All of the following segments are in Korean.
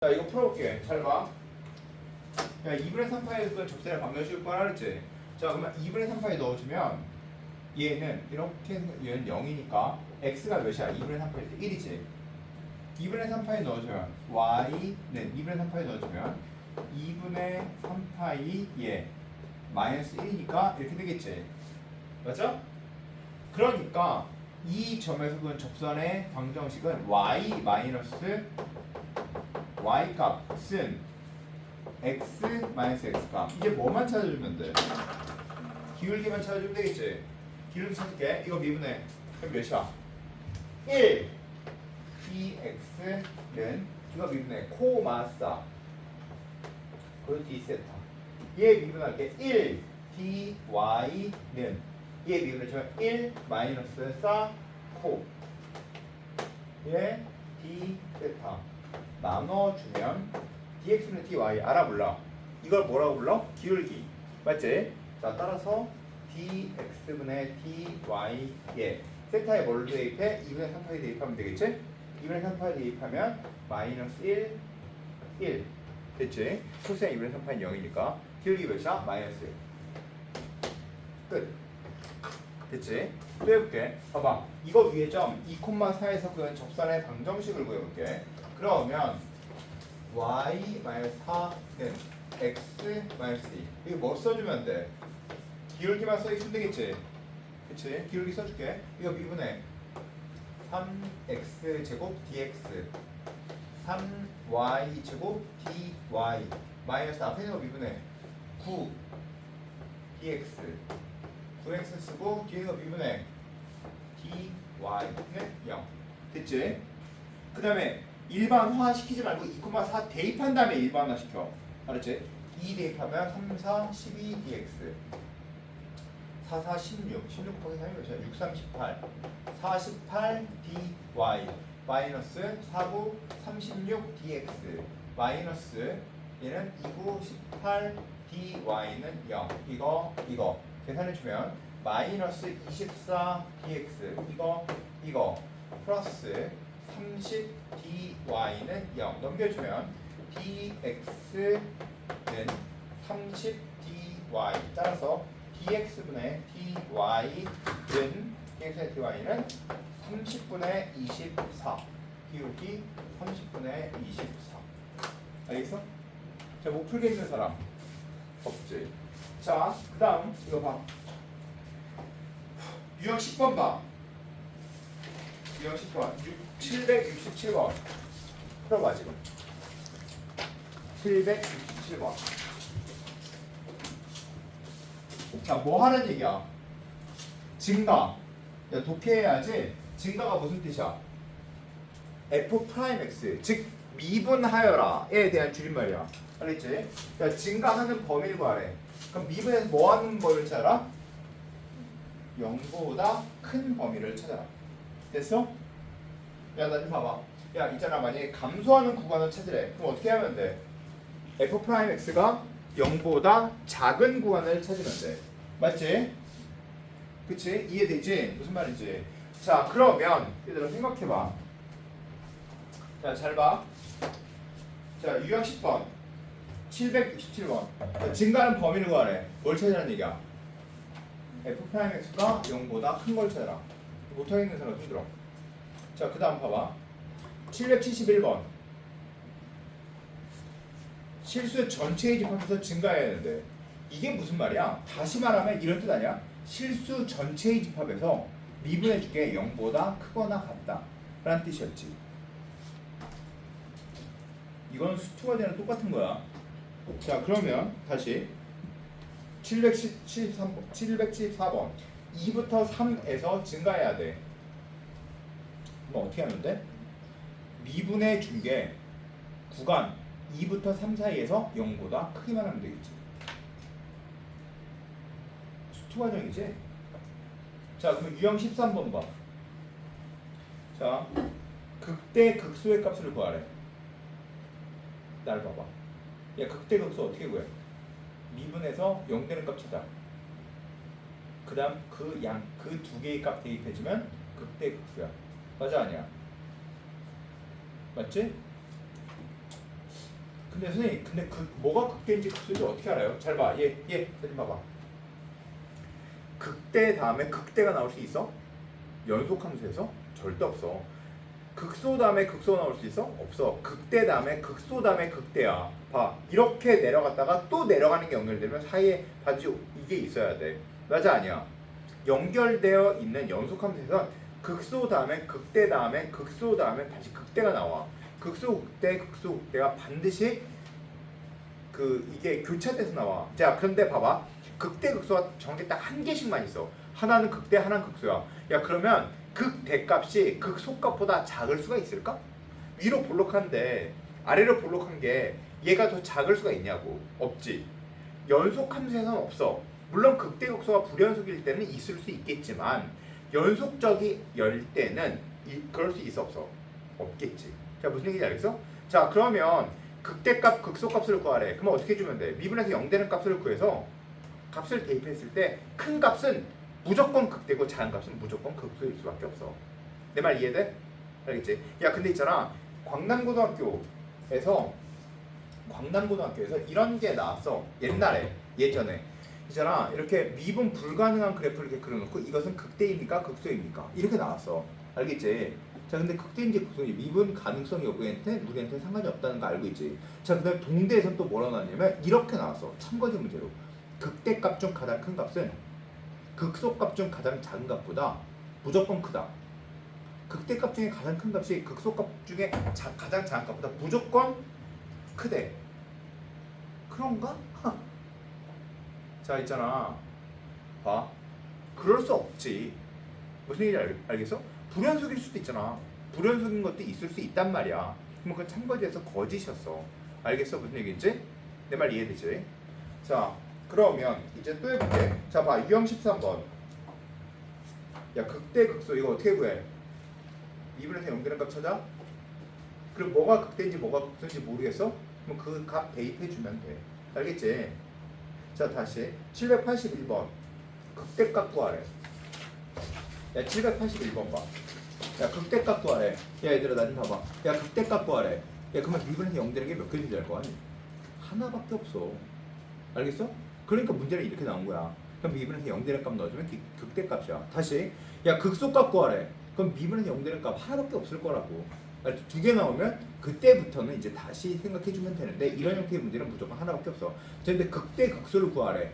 자, 이거 풀어볼게. 잘 봐. 야, 2분의 3파이 그 접선의 방정식을 구하라 그랬지. 자, 그러면 2분의 3파이 넣어주면 얘는 이렇게 얘는 0이니까 x가 몇이야? 2분의 3파이 1이지. 2분의 3파이 넣어주면 y는 2분의 3파이 넣어주면 2분의 3파이 예 마이너스 1이니까 이렇게 되겠지. 맞죠? 그러니까 이 점에서 그 접선의 방정식은 y 마이너스 y 값은 x 마이너스 x 값. 이제 뭐만 찾아주면 돼? 기울기만 찾아주면 되겠지. 기울기 찾을게. 이거 미분해. 그럼 몇이야? 1 dx는 이거 미분해. 코마사 그리고 d 세타. 얘 미분할게. 1 dy는 얘 미분해주면 1 마이너스 사 코. 얘 d 세타. 나눠주면 dx분의 dy 알아 몰라? 이걸 뭐라고 불러? 기울기. 맞지? 자, 따라서 dx분의 dy에 세타에 뭘 대입해? 2분의 3파이 대입하면 되겠지? 2분의 3파이 대입하면 마이너스 1 1 됐지? 코사인 2분의 3파이 0이니까 기울기 몇이야? 마이너스 1 끝. 됐지? 또 해볼게. 봐봐. 이거 위에 점 2,4에서 그 접선의 방정식을 구해볼게. 그러면 y-4는 x-2 이거 뭐 써주면 돼? 기울기만 써있으면 되겠지? 그치? 기울기 써줄게. 이거 미분해 3x제곱 dx 3y제곱 dy 마이너스 앞에 있는 거 미분해 9 dx 9x 쓰고 뒤에 거 미분해 dy는 0 됐지? 그 다음에 일반화 시키지 말고 2,4 대입한 다음에 일반화 시켜. 알았지? 2 대입하면 3, 4, 12 dx 4, 4, 16 16 곱하기 3이 몇이야? 6, 3, 18 48 dy 마이너스 4, 9, 36 dx 마이너스 얘는 2, 9, 18 dy는 0 이거 계산해주면 마이너스 24 dx 이거 플러스 30 dy는 0 넘겨주면 dx는 30 dy 따라서 dx분의 dy는 dx의 dy는 30분의 24 기울기 30분의 24 알겠어? 자, 못 풀게 있는 사람 없지? 자, 그 다음 이거 봐. 유형 10번 봐. 유형 10번 767번 풀어봐 지금 767번 자, 뭐 하는 얘기야? 증가. 야, 독해해야지. 증가가 무슨 뜻이야? f'(x) 즉 미분하여라에 대한 줄임말이야. 알겠지? 야, 증가하는 범위를 구하래. 그럼 미분에서 뭐 하는 범위를 찾아라? 0보다 큰 범위를 찾아라. 됐어? 야, 나 좀 봐봐. 야, 있잖아. 만약에 감소하는 구간을 찾으래. 그럼 어떻게 하면 돼? f'x가 0보다 작은 구간을 찾으면 돼. 맞지? 그치? 이해되지? 무슨 말인지. 자, 그러면 얘들아 생각해봐. 자, 잘 봐. 자, 유형 10번 767번 증가하는 범위를 구하래. 뭘 찾으라는 얘기야? f'x가 0보다 큰 걸 찾아라. 못하겠는 사람 힘들어. 자, 그 다음 봐봐. 771번 실수 전체의 집합에서 증가해야 되는데 이게 무슨 말이야? 다시 말하면 이런 뜻 아니야? 실수 전체의 집합에서 미분해줄게 0보다 크거나 같다 라는 뜻이었지. 이건 수투가 되는 똑같은 거야. 자, 그러면 다시 774번 2부터 3에서 증가해야 돼. 그럼 어떻게 하면 돼? 미분해 준 게 구간 2부터 3 사이에서 0보다 크기만 하면 되겠지. 수투 과정이지? 자, 그럼 유형 13번 봐. 자, 극대 극소의 값을 구하래. 날 봐봐. 야, 극대 극소 어떻게 구해? 미분해서 0 되는 값 찾아. 그 다음 그 두 개의 값 대입해주면 극대 극소야. 맞아 아니야? 맞지? 근데 선생님, 근데 뭐가 극대인지 극소인지 어떻게 알아요? 잘 봐. 선생님 봐봐. 극대 다음에 극대가 나올 수 있어? 연속함수에서? 절대 없어. 극소 다음에 극소 나올 수 있어? 없어. 극대 다음에 극소 다음에 극대야. 봐. 이렇게 내려갔다가 또 내려가는 게 연결되면 사이에 반드시 이게 있어야 돼. 맞아 아니야? 연결되어 있는 연속함수에서 극소 다음에 극대 다음에 극소 다음에 다시 극대가 나와. 극소 극대가 반드시 이게 교차돼서 나와. 자, 그런데 봐봐. 극대 극소가 정확히 딱 한 개씩만 있어. 하나는 극대, 하나는 극소야. 야, 그러면 극대값이 극소값보다 작을 수가 있을까? 위로 볼록한데 아래로 볼록한 게 얘가 더 작을 수가 있냐고. 없지. 연속함수에서는 없어. 물론 극대 극소가 불연속일 때는 있을 수 있겠지만 연속적일 때는 그럴 수 있어 없어? 없겠지. 자, 무슨 얘기인지 알겠어? 자, 그러면 극대값 극소값을 구하래. 그러면 어떻게 해주면 돼? 미분에서 0 되는 값을 구해서 값을 대입했을 때 큰 값은 무조건 극대고 작은 값은 무조건 극소일 수밖에 없어. 내 말 이해돼? 알겠지? 야, 근데 있잖아. 광남고등학교에서 이런 게 나왔어. 예전에 있잖아. 이렇게 미분 불가능한 그래프를 이렇게 그려놓고 이것은 극대입니까 극소입니까 이렇게 나왔어. 알겠지? 자, 근데 극대인지 극소인지 미분 가능성 여부한테 우리한테 상관이 없다는 거 알고 있지? 자, 그다음에 동대에서는 또 뭐라 나왔냐면 이렇게 나왔어. 참고지 문제로. 극대값 중 가장 큰 값은 극소값 중 가장 작은 값보다 무조건 크다. 극대값 중에 가장 큰 값이 극소값 중에 가장 작은 값보다 무조건 크대. 그런가? 자, 있잖아. 봐. 그럴 수 없지. 무슨 얘기인지 알겠어? 불연속일 수도 있잖아. 불연속인 것도 있을 수 있단 말이야. 그럼 그건 참고지에서 거짓이었어. 알겠어? 무슨 얘기인지? 내 말 이해되지? 자, 그러면 이제 또 해볼게. 자, 봐. 유형 13번. 야, 극대 극소 이거 어떻게 구해? 2분에서 0 되는 값 찾아? 그럼 뭐가 극대인지 뭐가 극소인지 모르겠어? 그럼 그 값 대입해주면 돼. 알겠지? 자, 다시 781번. 극대값 구하래. 야, 781번 봐. 야, 극대값 구하래. 야, 얘들아 나 좀 봐봐. 야, 극대값 구하래. 야, 그러면 2분에서 0 되는 게 몇 개인지 알 거 아니? 하나밖에 없어. 알겠어? 그러니까 문제는 이렇게 나온 거야. 그럼 미분에서 0 되는 값 넣어주면 극대값이야. 다시. 야, 극소값 구하래. 그럼 미분에서 0 되는 값 하나밖에 없을 거라고. 두 개 나오면 그때부터는 이제 다시 생각해주면 되는데 이런 형태의 문제는 무조건 하나밖에 없어. 근데 극대 극소를 구하래.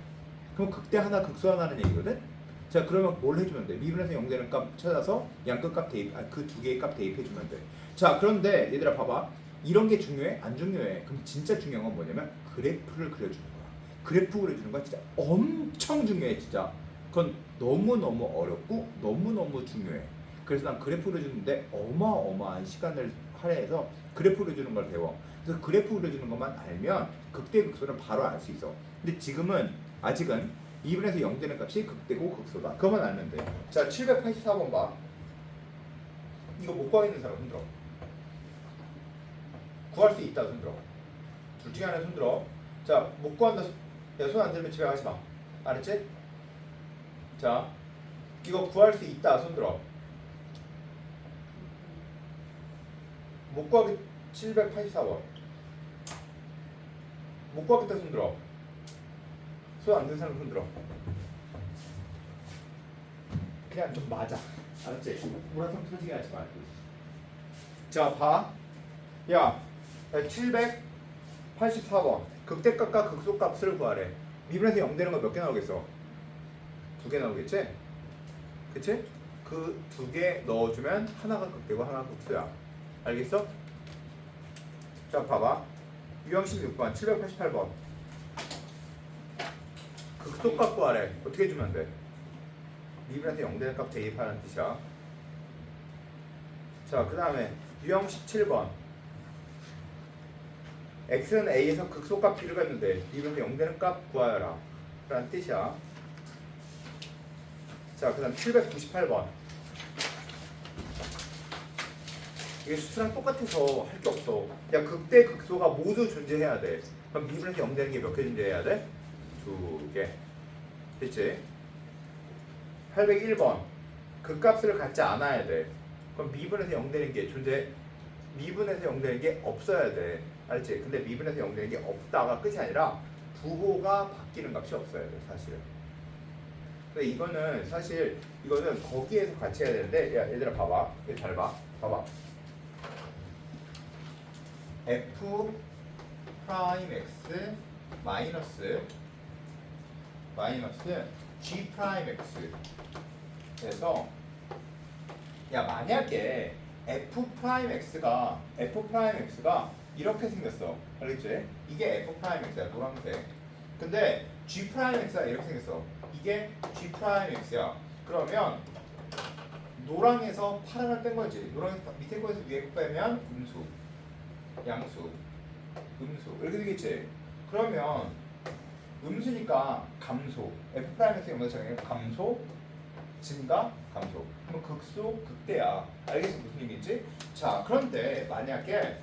그럼 극대 하나 극소 하나는 얘기거든. 자, 그러면 뭘 해주면 돼? 미분에서 0 되는 값 찾아서 양끝값 대입, 그 두 개의 값 대입해주면 돼. 자, 그런데 얘들아 봐봐. 이런 게 중요해? 안 중요해? 그럼 진짜 중요한 건 뭐냐면 그래프를 그려주는 거야. 그래프 그려주는 건 진짜 엄청 중요해. 진짜 그건 너무너무 어렵고 너무너무 중요해. 그래서 난 그래프 그려주는데 어마어마한 시간을 할애해서 그래프 그려주는 걸 배워. 그래서 그래프 그려주는 것만 알면 극대 극소는 바로 알 수 있어. 근데 지금은 아직은 2분에서 0 되는 값이 극대고 극소다. 그것만 알면 돼. 자, 784번 봐. 이거 못 구하겠는 사람 손들어. 구할 수 있다 손들어. 둘 중에 하나 손들어. 자, 못 구한다. 야, 손 안 들면 집에 가지 마. 알았지? 자, 이거 구할 수 있다 손들어. 못 구하겠 784번. 못 구하겠다 손들어. 손 안 든 사람 손들어. 그냥 좀 맞아. 알았지? 우라통 터지게 하지 말고. 자, 봐. 야, 784번. 극대값과 극소값을 구하래. 미분에서 0 되는 거 몇 개 나오겠어? 2개 나오겠지? 그치? 그 2개 넣어주면 하나가 극대고 하나가 극소야. 알겠어? 자, 봐봐. 유형 16번, 788번. 극소값 구하래. 어떻게 해주면 돼? 미분에서 0 되는 값 대입하는 뜻이야. 자, 그 다음에 유형 17번. x는 a에서 극소값 b를 갖는데 미분에서 0 되는 값 구하여라 라는 뜻이야. 자, 그 다음 798번. 이게 수트랑 똑같아서 할 게 없어. 야, 극대 극소가 모두 존재해야 돼. 그럼 미분에서 0 되는 게 몇 개 존재해야 돼? 2개. 됐지? 801번. 극값을 갖지 않아야 돼. 그럼 미분에서 0 되는 게 미분에서 0 되는 게 없어야 돼. 알지? 근데 미분에서 0 되는 게 없다가 끝이 아니라 부호가 바뀌는 값이 없어야 돼 사실은. 근데 이거는 사실 이거는 거기에서 같이 해야 되는데 야 얘들아 봐봐. 얘 잘 봐. 봐봐. f 프라임 x 마이너스 g 프라임 x 그래서 야 만약에 f 프라임 x가 이렇게 생겼어. 알겠지? 이게 f 프라임 x야 노란색. 근데 g 프라임 x가 이렇게 생겼어. 이게 g 프라임 x야. 그러면 노랑에서 파란을 뺀 거지. 노랑에서 밑에 거에서 위에 거 빼면 음수, 양수, 음수 이렇게 되겠지. 그러면 음수니까 감소. f 프라임 x 영역장에 감소, 증가, 감소. 그럼 극소, 극대야. 알겠어 무슨 얘기인지? 자, 그런데 만약에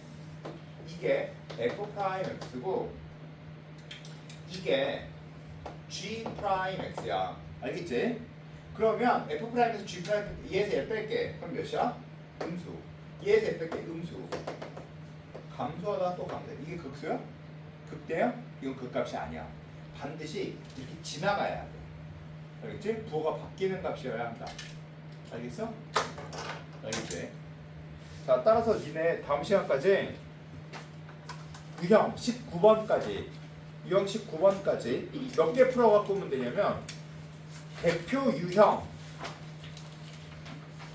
이게 f 프라임 x고 이게 g 프라임 x야. 알겠지? 그러면 f 프라임에서 g 프라임 2에서 1 뺄게. 그럼 몇이야? 음수. 2에서 1 뺄게. 음수. 감소하다 또 감소. 이게 극소야? 극대야? 이건 극값이 아니야. 반드시 이렇게 지나가야 돼. 알겠지? 부호가 바뀌는 값이어야 한다. 알겠어? 알겠지? 자, 따라서 니네 다음 시간까지 유형 19번까지 몇 개 풀어갖고 오면 되냐면 대표 유형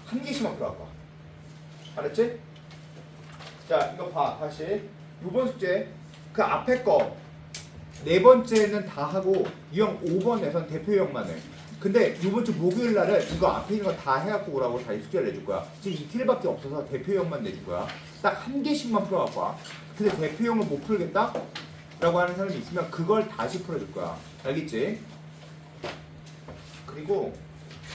한 개씩만 풀어갖고 와. 알았지? 자, 이거 봐. 다시 요번 숙제 그 앞에 거 네 번째는 다 하고 유형 5번에선 대표 유형만 해. 근데 이번 주 목요일 날은 이거 앞에 있는 거 다 해갖고 오라고 다시 숙제를 내줄 거야. 지금 이틀밖에 없어서 대표 유형만 내줄 거야. 딱 한 개씩만 풀어갖고 와. 근데 대표 유형을 못 풀겠다? 라고 하는 사람이 있으면 그걸 다시 풀어줄 거야. 알겠지? 그리고